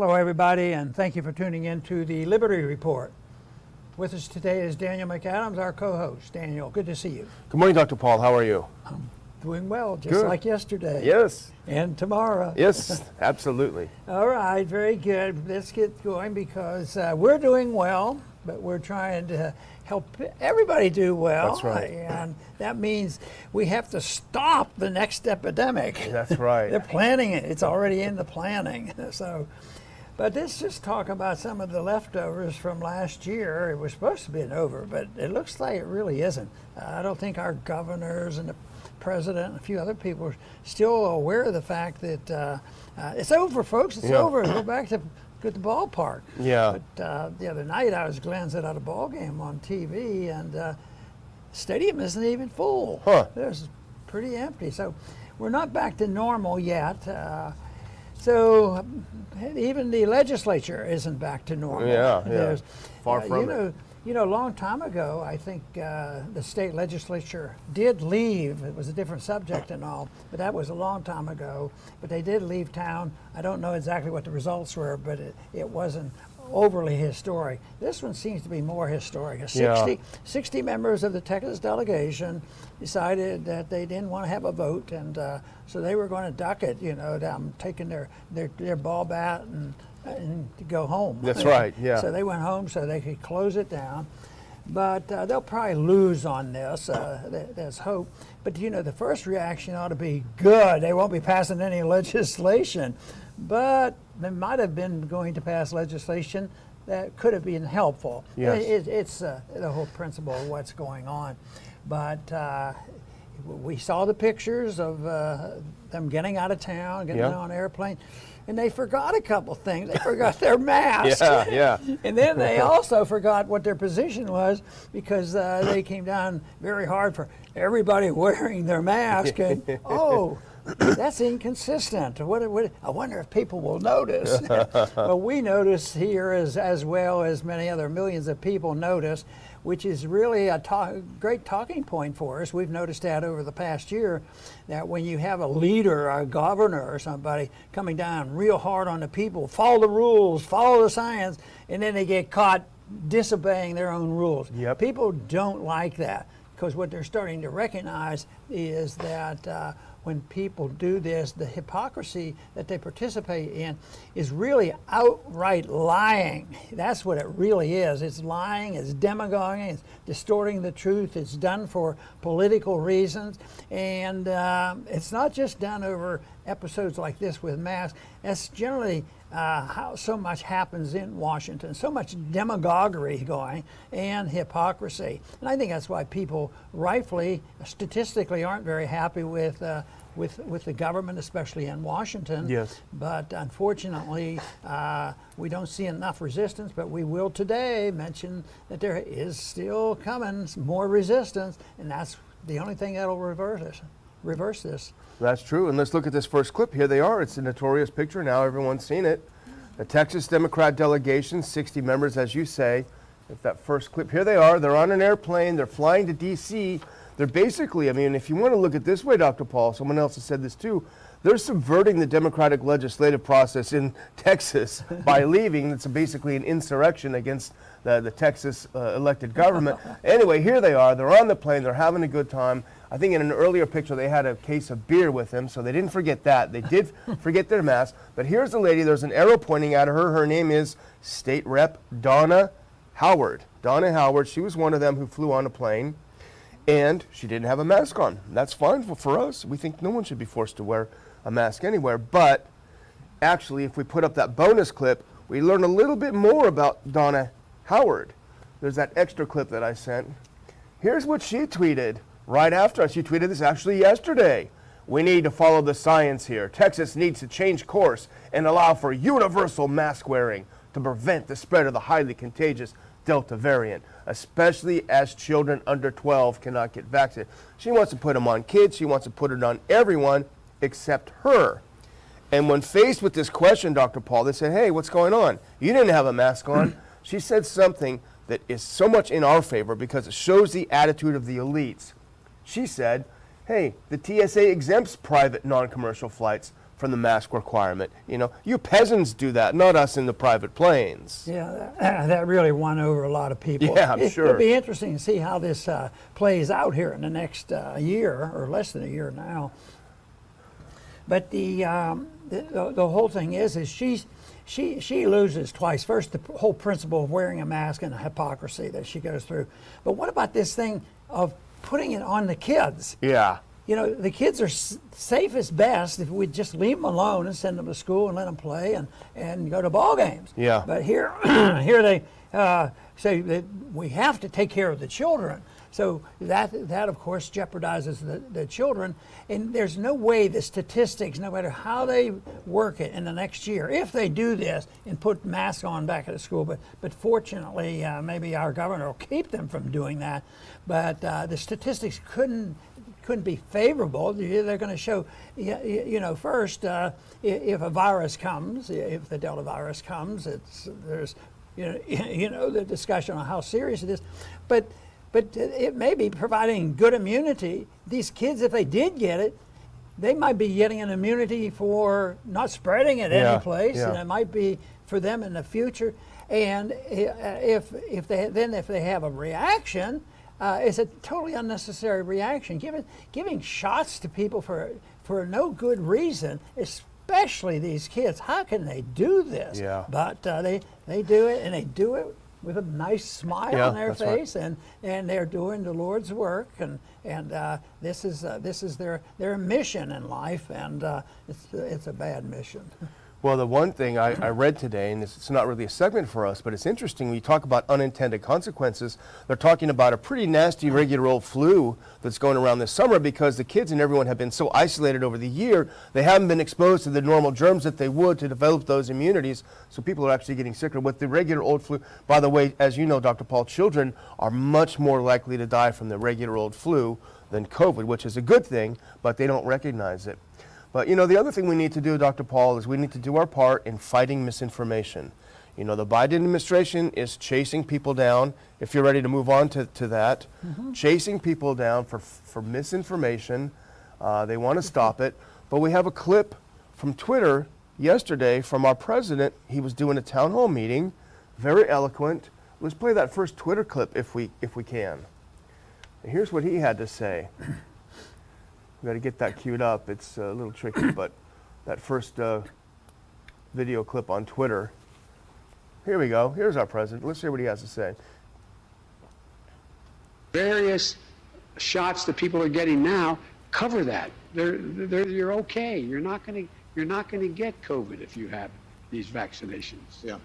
Hello, everybody, and thank you for tuning in to the Liberty Report. With us today is Daniel McAdams, our co-host. Daniel, good to see you. Good morning, Dr. Paul. How are you? I'm doing well, just Good. like yesterday. Yes. And tomorrow. Yes, absolutely. All right, very good. Let's get going because we're doing well, but we're trying to help everybody do well. That's right. And that means we have to stop the next epidemic. That's right. They're planning it. It's already in the planning. So, but let's just talk about some of the leftovers from last year. It was supposed to be over, but it looks like it really isn't. I don't think our governors and the president and a few other people are still aware of the fact that it's over, folks. It's over. Go back to the ballpark. Yeah. But the other night I was glancing at a ball game on TV, and stadium isn't even full. Huh. It's pretty empty. So we're not back to normal yet. So even the legislature isn't back to normal. Yeah. Far from it. You know, a long time ago, I think the state legislature did leave. It was a different subject and all, but that was a long time ago. But they did leave town. I don't know exactly what the results were, but it wasn't overly historic. This one seems to be more historic. 60 members of the Texas delegation decided that they didn't want to have a vote, and so they were going to duck it, down, taking their ball bat and to go home. That's right, yeah. So they went home so they could close it down. But they'll probably lose on this. There's hope. But, the first reaction ought to be good. They won't be passing any legislation. But they might have been going to pass legislation that could have been helpful. Yes. It's the whole principle of what's going on. But we saw the pictures of them getting out of town, getting on an airplane. And they forgot a couple things. They forgot their masks. Yeah. And then they also forgot what their position was because they came down very hard for everybody wearing their mask. And, that's inconsistent. I wonder if people will notice. Well, we notice here as well as many other millions of people notice, which is really a great talking point for us. We've noticed that over the past year, that when you have a leader, a governor or somebody coming down real hard on the people, follow the rules, follow the science, and then they get caught disobeying their own rules. Yep. People don't like that because what they're starting to recognize is that when people do this, the hypocrisy that they participate in is really outright lying. That's what it really is. It's lying, it's demagoguing, it's distorting the truth. It's done for political reasons. And it's not just done over episodes like this with masks. That's generally how so much happens in Washington, so much demagoguery going and hypocrisy. And I think that's why people rightfully, statistically, aren't very happy with the government, especially in Washington. Yes. But unfortunately, we don't see enough resistance, but we will today mention that there is still coming more resistance, and that's the only thing that'll reverse this. That's true. And let's look at this first clip. Here they are. It's a notorious picture. Now everyone's seen it. The Texas Democrat delegation, 60 members, as you say. If that first clip, here they are. They're on an airplane. They're flying to D.C. They're basically, if you want to look at it this way, Dr. Paul, someone else has said this too, they're subverting the democratic legislative process in Texas by leaving. It's basically an insurrection against the Texas elected government. Anyway, here they are. They're on the plane. They're having a good time. I think in an earlier picture they had a case of beer with them, so they didn't forget that. They did forget their mask. But here's the lady. There's an arrow pointing at her. Her name is State Rep Donna Howard. Donna Howard, she was one of them who flew on a plane. And she didn't have a mask on. That's fine for us. We think no one should be forced to wear a mask anywhere. But actually, if we put up that bonus clip, we learn a little bit more about Donna Howard. There's that extra clip that I sent. Here's what she tweeted right after. She tweeted this actually yesterday. We need to follow the science here. Texas needs to change course and allow for universal mask wearing to prevent the spread of the highly contagious Delta variant, especially as children under 12 cannot get vaccinated. She wants to put them on kids. She wants to put it on everyone except her. And when faced with this question, Dr. Paul, they said, hey, what's going on? You didn't have a mask on. She said something that is so much in our favor because it shows the attitude of the elites. She said, hey, the TSA exempts private non-commercial flights from the mask requirement. You know, you peasants do that, not us in the private planes. Yeah, that really won over a lot of people. Yeah, I'm sure. It'll be interesting to see how this plays out here in the next year, or less than a year now. But the whole thing is she loses twice. First, the whole principle of wearing a mask and the hypocrisy that she goes through. But what about this thing of putting it on the kids? Yeah. You know, the kids are safest best if we just leave them alone and send them to school and let them play and go to ball games. Yeah. But here, here they say that we have to take care of the children. So that of course jeopardizes the children. And there's no way the statistics, no matter how they work it in the next year, if they do this and put masks on back at the school, but fortunately maybe our governor will keep them from doing that. But the statistics couldn't be favorable. They're going to show, you know, first, if a virus comes, if the Delta virus comes, there's, you know, the discussion on how serious it is, but it may be providing good immunity. These kids, if they did get it, they might be getting an immunity for not spreading it any place, and it might be for them in the future. And if they have a reaction, it's a totally unnecessary reaction. Giving shots to people for no good reason, especially these kids. How can they do this? Yeah. But they do it, and they do it with a nice smile on their face, right. and they're doing the Lord's work, and this is their mission in life, and it's a bad mission. Well, the one thing I read today, and it's not really a segment for us, but it's interesting, when you talk about unintended consequences, they're talking about a pretty nasty regular old flu that's going around this summer because the kids and everyone have been so isolated over the year, they haven't been exposed to the normal germs that they would to develop those immunities, so people are actually getting sicker. With the regular old flu, by the way, as you know, Dr. Paul, children are much more likely to die from the regular old flu than COVID, which is a good thing, but they don't recognize it. But, you know, the other thing we need to do, Dr. Paul, is we need to do our part in fighting misinformation. You know, the Biden administration is chasing people down, if you're ready to move on to that, chasing people down for misinformation. They want to stop it. But we have a clip from Twitter yesterday from our president. He was doing a town hall meeting, very eloquent. Let's play that first Twitter clip if we can. And here's what he had to say. We got to get that queued up. It's a little tricky, but that first video clip on Twitter. Here we go. Here's our president. Let's hear what he has to say. Various shots that people are getting now cover that. You're okay. You're not going to get COVID if you have these vaccinations. Yeah.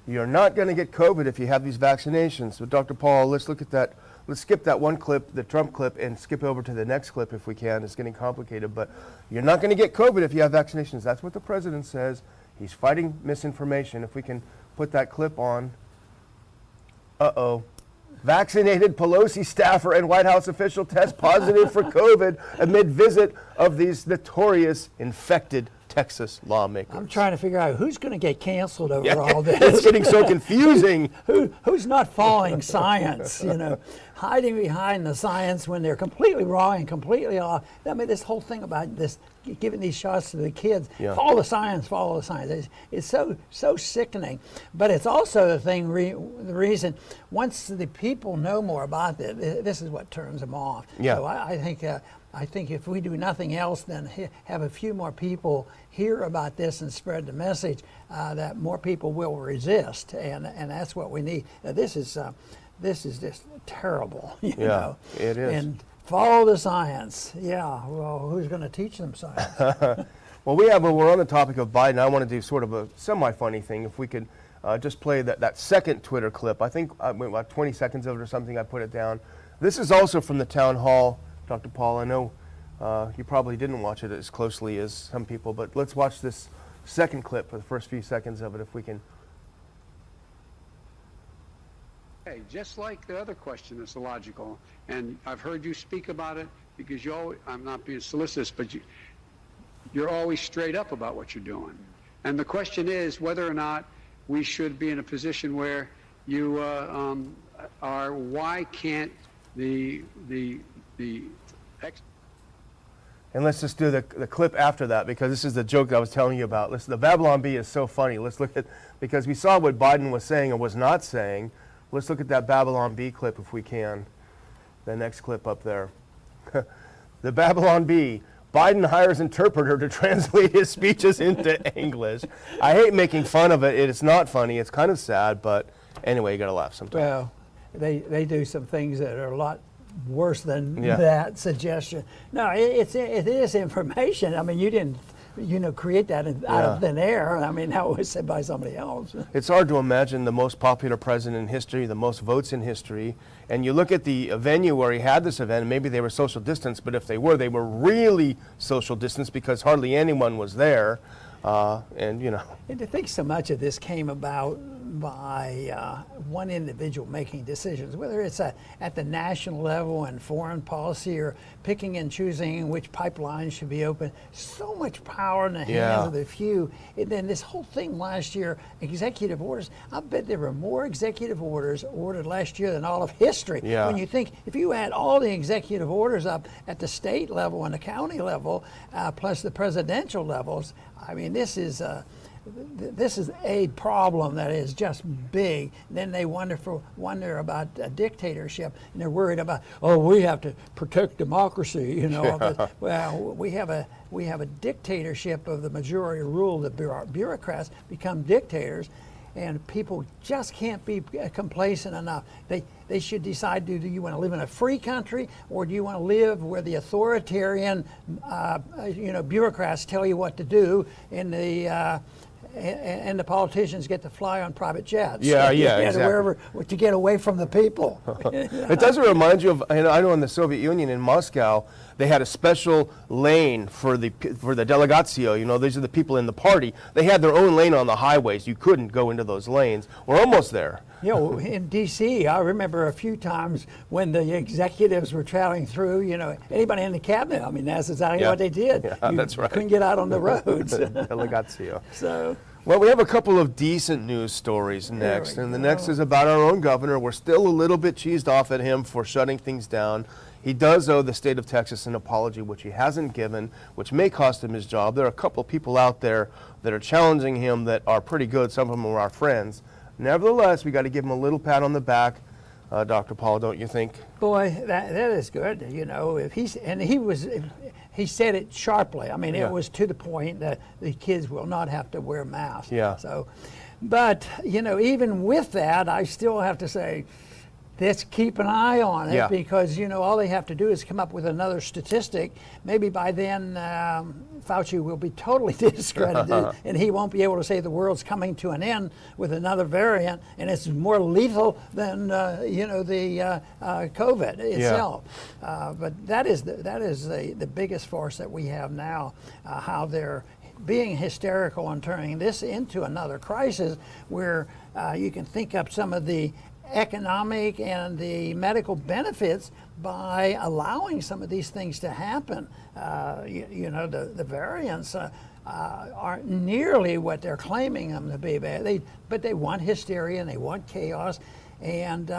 You're not going to get COVID if you have these vaccinations. So, Dr. Paul, let's look at that. Let's skip that one clip, the Trump clip, and skip over to the next clip if we can. It's getting complicated, but you're not going to get COVID if you have vaccinations. That's what the president says. He's fighting misinformation. If we can put that clip on. Uh-oh. Vaccinated Pelosi staffer and White House official test positive for COVID amid visit of these notorious infected Texas lawmakers. I'm trying to figure out who's going to get canceled over all this. It's getting so confusing. Who's not following science, you know, hiding behind the science when they're completely wrong and completely off. I mean, this whole thing about this, giving these shots to the kids, follow the science, follow the science. It's so sickening. But it's also the thing, the reason, once the people know more about this is what turns them off. Yeah. So I think if we do nothing else than have a few more people hear about this and spread the message, that more people will resist, and that's what we need. This is just terrible, you know. It is. And follow the science. Yeah. Well, who's going to teach them science? Well, we're on the topic of Biden. I want to do sort of a semi-funny thing. If we could just play that second Twitter clip. I think about 20 seconds of it or something. I put it down. This is also from the town hall. Dr. Paul, I know you probably didn't watch it as closely as some people, but let's watch this second clip for the first few seconds of it if we can. Hey, just like the other question that's illogical, and I've heard you speak about it because I'm not being solicitous, but you're always straight up about what you're doing. And the question is whether or not we should be in a position where you why can't the And let's just do the clip after that, because this is the joke I was telling you about. Listen, the Babylon Bee is so funny. Let's look at, because we saw what Biden was saying or was not saying. Let's look at that Babylon Bee clip if we can. The next clip up there. The Babylon Bee. Biden hires interpreter to translate his speeches into English. I hate making fun of it. It's not funny. It's kind of sad, but anyway, you got to laugh sometimes. Well, they do some things that are a lot worse than Yeah. that suggestion. No, it is information. I mean, you didn't, create that out of thin air. I mean, that was said by somebody else. It's hard to imagine the most popular president in history, the most votes in history, and you look at the venue where he had this event, and maybe they were social distance, but if they were really social distance because hardly anyone was there, and And to think so much of this came about by one individual making decisions, whether it's at the national level and foreign policy or picking and choosing which pipelines should be open. So much power in the hands of the few. And then this whole thing last year, executive orders, I bet there were more executive orders ordered last year than all of history. Yeah. When you think, if you add all the executive orders up at the state level and the county level, plus the presidential levels, I mean, this is a problem that is just big. Then they wonder about a dictatorship, and they're worried about, we have to protect democracy, but, well, we have a dictatorship of the majority rule. The bureaucrats become dictators, and people just can't be complacent enough. They should decide, do you want to live in a free country, or do you want to live where the authoritarian bureaucrats tell you what to do, and the politicians get to fly on private jets. Yeah, exactly. Wherever to get away from the people. It doesn't remind you of, I know in the Soviet Union in Moscow, they had a special lane for the delegatio. These are the people in the party. They had their own lane on the highways. You couldn't go into those lanes. We're almost there. In D.C., I remember a few times when the executives were traveling through, anybody in the cabinet, I mean, that's exactly what they did. Yeah, that's right. Couldn't get out on the roads. Delegatio. So. Well, we have a couple of decent news stories next, and the next is about our own governor. We're still a little bit cheesed off at him for shutting things down. He does owe the state of Texas an apology, which he hasn't given, which may cost him his job. There are a couple of people out there that are challenging him that are pretty good. Some of them are our friends. Nevertheless, we got to give him a little pat on the back, Dr. Paul, don't you think? Boy, that is good. He said it sharply. I mean, it was to the point that the kids will not have to wear masks. Yeah. So, but even with that, I still have to say, let's keep an eye on it, because all they have to do is come up with another statistic. Maybe by then Fauci will be totally discredited, and he won't be able to say the world's coming to an end with another variant, and it's more lethal than the COVID itself. But that is the biggest force that we have now. How they're being hysterical and turning this into another crisis, where you can think up some of the economic and the medical benefits by allowing some of these things to happen. The variants aren't nearly what they're claiming them to be. But they want hysteria and they want chaos. And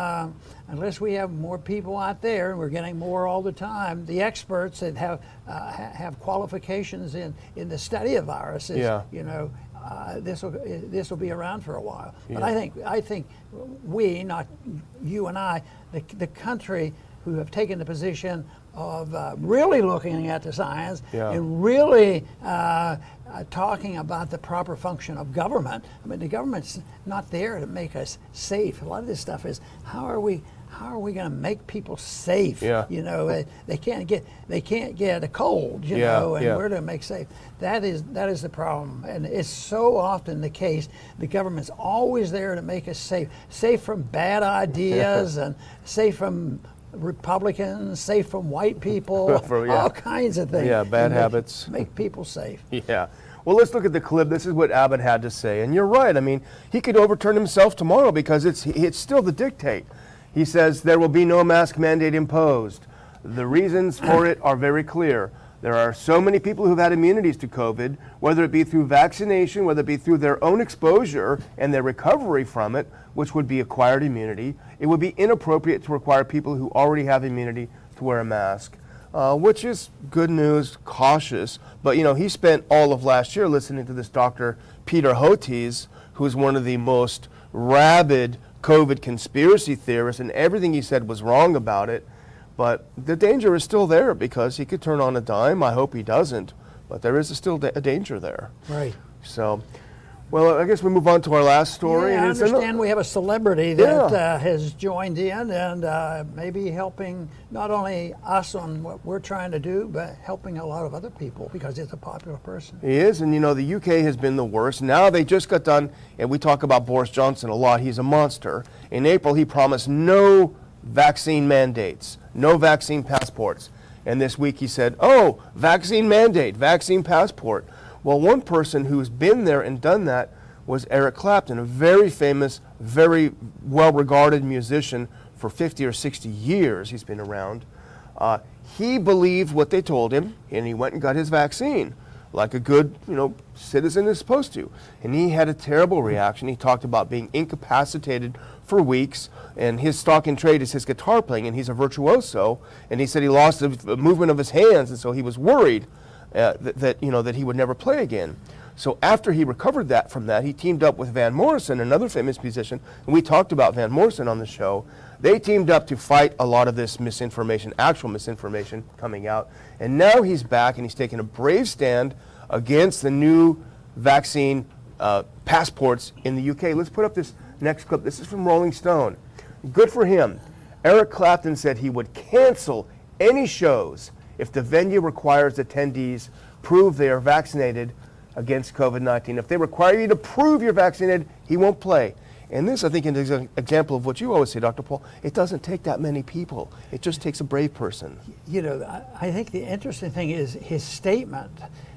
unless we have more people out there, and we're getting more all the time, the experts that have qualifications in the study of viruses, this will be around for a while. But I think we, not you and I, the country who have taken the position of really looking at the science and really talking about the proper function of government. I mean, the government's not there to make us safe. A lot of this stuff is how are we going to make people safe? They can't get a cold, and we're to make safe. That is the problem, and it's so often the case. The government's always there to make us safe from bad ideas and safe from Republicans, safe from white people, all kinds of things. Bad habits. Make people safe. Yeah. Well, let's look at the clip. This is what Abbott had to say, and you're right. I mean, he could overturn himself tomorrow because it's still the dictate. He says there will be no mask mandate imposed. The reasons for it are very clear. There are so many people who've had immunities to COVID, whether it be through vaccination, whether it be through their own exposure and their recovery from it, which would be acquired immunity. It would be inappropriate to require people who already have immunity to wear a mask. which is good news, cautious. But, he spent all of last year listening to this Dr. Peter Hotez, who's one of the most rabid COVID conspiracy theorists, and everything he said was wrong about it. But the danger is still there because he could turn on a dime. I hope he doesn't, but there is still a danger there. Right. So, well, I guess we move on to our last story. Yeah, I and understand we have a celebrity that has joined in and maybe helping not only us on what we're trying to do, but helping a lot of other people because it's a popular person. He is, and the UK has been the worst. Now they just got done, and we talk about Boris Johnson a lot. He's a monster. In April, he promised no vaccine mandates, no vaccine passports. And this week he said, oh, vaccine mandate, vaccine passport. Well, one person who's been there and done that was Eric Clapton, a very famous, very well-regarded musician for 50 or 60 years he's been around. He believed what they told him, and he went and got his vaccine, like a good, citizen is supposed to. And he had a terrible reaction. He talked about being incapacitated for weeks, and his stock in trade is his guitar playing, and he's a virtuoso. And he said he lost the movement of his hands, and so he was worried that he would never play again. So after he recovered from that, he teamed up with Van Morrison, another famous musician, and we talked about Van Morrison on the show. They teamed up to fight a lot of this misinformation, actual misinformation coming out. And now he's back, and he's taking a brave stand against the new vaccine passports in the UK. Let's put up this next clip. This is from Rolling Stone. Good for him. Eric Clapton said he would cancel any shows if the venue requires attendees prove they are vaccinated against COVID-19. If they require you to prove you're vaccinated, he won't play. And this, I think, is an example of what you always say, Dr. Paul. It doesn't take that many people. It just takes a brave person. I think the interesting thing is his statement,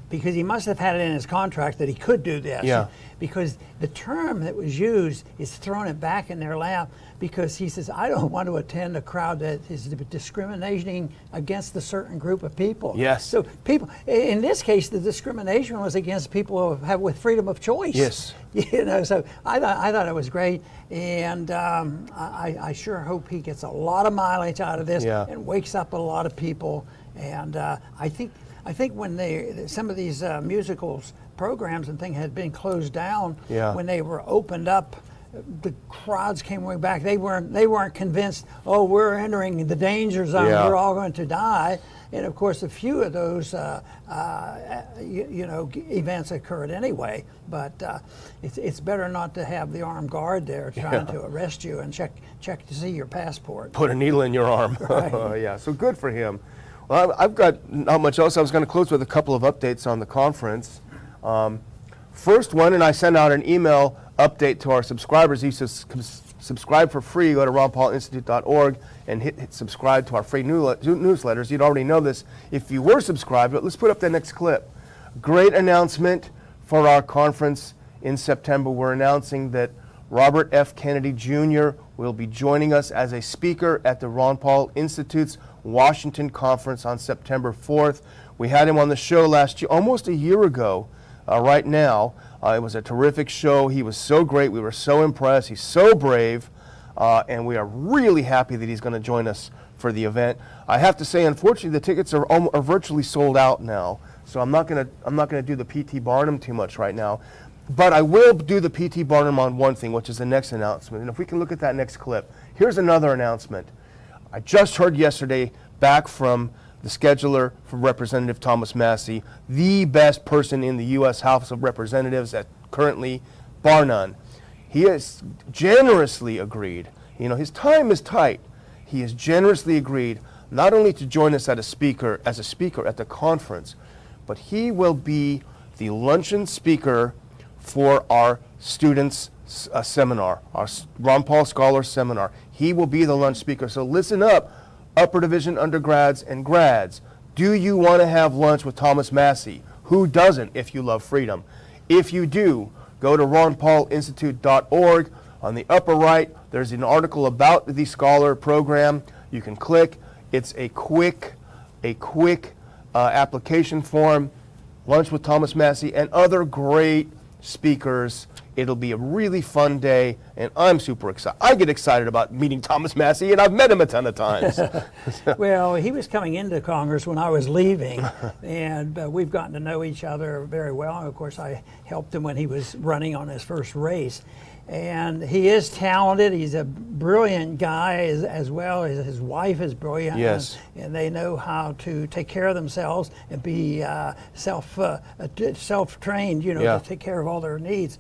because he must have had it in his contract that he could do this. Yeah. Because the term that was used is throwing it back in their lap, because he says, I don't want to attend a crowd that is discriminating against a certain group of people. Yes. So people, in this case, the discrimination was against people who have with freedom of choice. Yes. So I thought it was great, and I sure hope he gets a lot of mileage out of this and wakes up a lot of people. And I think when some of these musicals programs and things had been closed down, when they were opened up, the crowds came way back. They weren't convinced, oh, we're entering the danger zone, we're all going to die. And of course, a few of those events occurred anyway. But it's better not to have the armed guard there trying to arrest you and check to see your passport. Put a needle in your arm. Right. So good for him. Well, I've got not much else. I was going to close with a couple of updates on the conference. First one, and I sent out an email update to our subscribers. You subscribe for free. Go to ronpaulinstitute.org and hit subscribe to our free newsletters. You'd already know this if you were subscribed, but let's put up the next clip. Great announcement for our conference in September. We're announcing that Robert F. Kennedy Jr. will be joining us as a speaker at the Ron Paul Institute's Washington conference on September 4th. We had him on the show last year, almost a year ago, right now. It was a terrific show. He was so great. We were so impressed. He's so brave, and we are really happy that he's going to join us for the event. I have to say, unfortunately, the tickets are virtually sold out now, so I'm not going to do the P.T. Barnum too much right now. But I will do the P.T. Barnum on one thing, which is the next announcement. And if we can look at that next clip, here's another announcement. I just heard yesterday back from the scheduler for Representative Thomas Massie, the best person in the U.S. House of Representatives currently, bar none. He has generously agreed, his time is tight. He has generously agreed not only to join us as a speaker at the conference, but he will be the luncheon speaker for our students' seminar, our Ron Paul Scholar Seminar. He will be the lunch speaker. So listen up, upper division undergrads and grads. Do you want to have lunch with Thomas Massie? Who doesn't if you love freedom? If you do, go to ronpaulinstitute.org. On the upper right, there's an article about the Scholar program. You can click. It's a quick application form. Lunch with Thomas Massie and other great speakers It'll be a really fun day, and I'm super excited. I get excited about meeting Thomas Massie, and I've met him a ton of times. Well, he was coming into Congress when I was leaving, and we've gotten to know each other very well. Of course, I helped him when he was running on his first race. And he is talented. He's a brilliant guy, as well as his wife is brilliant. Yes. And they know how to take care of themselves and be self-trained, Yeah. to take care of all their needs.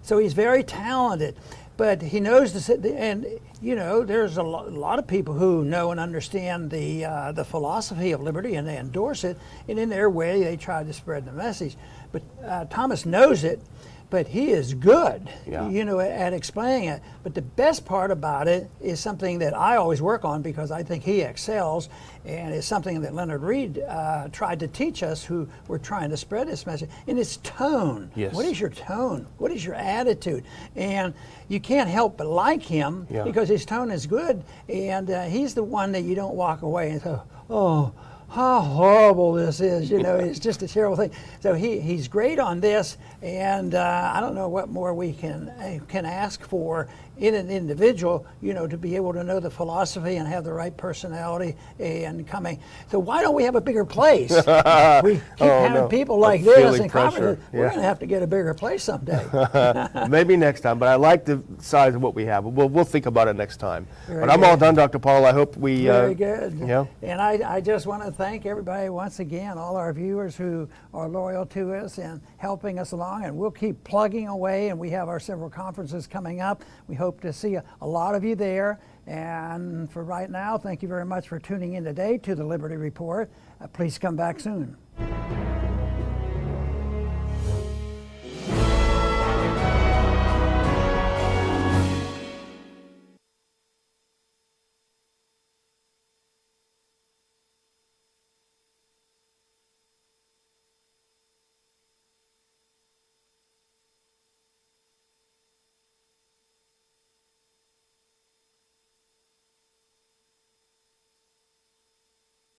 So he's very talented, but he knows this. And there's a lot of people who know and understand the philosophy of liberty, and they endorse it. And in their way, they try to spread the message. But Thomas knows it. But he is good, at explaining it. But the best part about it is something that I always work on, because I think he excels, and it's something that Leonard Reed tried to teach us, who were trying to spread this message, and it's tone. Yes. What is your tone? What is your attitude? And you can't help but like him, because his tone is good, and he's the one that you don't walk away and say, oh, how horrible this is, it's just a terrible thing. So he's great on this, and I don't know what more we can ask for in an individual, to be able to know the philosophy and have the right personality and coming. So why don't we have a bigger place? We keep having people like this in Congress. We're going to have to get a bigger place someday. Maybe next time, but I like the size of what we have. We'll think about it next time. Very but I'm good. all done, Dr. Paul. I hope we... Very good. And I just want to thank everybody once again, all our viewers who are loyal to us and helping us along, and we'll keep plugging away, and we have our several conferences coming up. We hope to see a lot of you there. And for right now, thank you very much for tuning in today to the Liberty Report. Please come back soon.